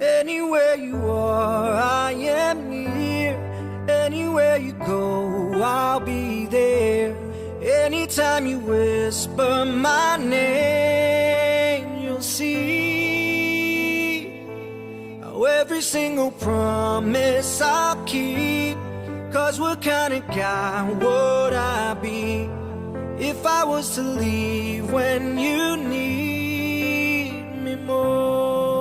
Anywhere you are, I am near. Anywhere you go, I'll be there. Anytime you whisper my name, you'll see how every single promise I'll keep. 'Cause what kind of guy would I be if I was to leave when you need me most?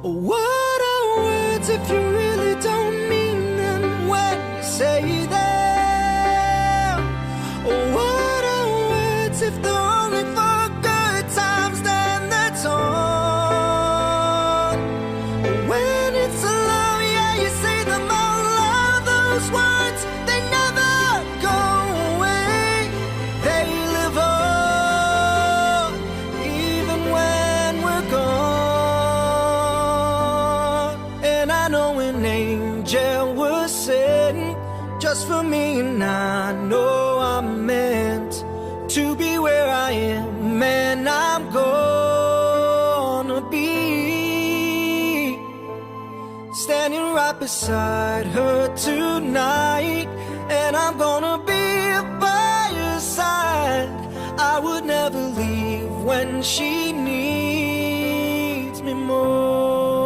What are words if you really don't mean them when you say them? What are words if they're only for good times, then that's all? When it's alone, yeah, you say them out loud. Those words, they never go away. They live on, even when we're gone. And I know an angel was sent just for me, and I know I'm meant to be where I am, and I'm gonna be standing right beside her tonight, and I'm gonna be by her side. I would never leave when she needs me most.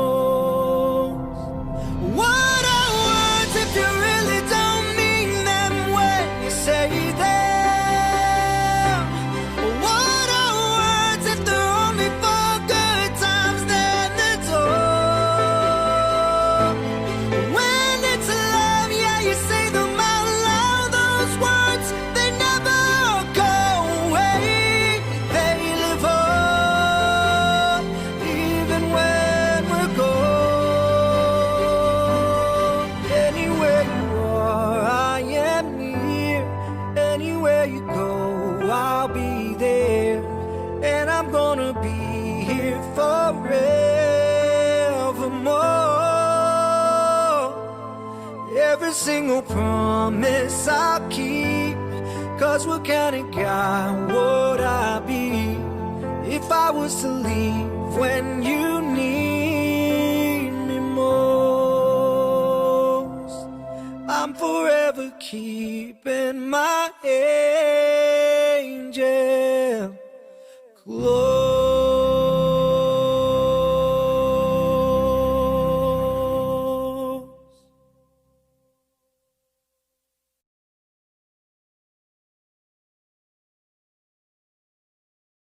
What are words if you really don't mean them when you say them? What are words if they're only for good times, then that's all? When it's love, yeah, you say them out loud. Those words, they never go away. They live on, even when we're gone. Anywhere you are, I am near. Anywhere you go, I'll be there. And I'm gonna be here forevermore. Every single promise I'll keep. 'Cause what kind of guy would I be if I was to leave when you need me most? I'm forever keeping my angel.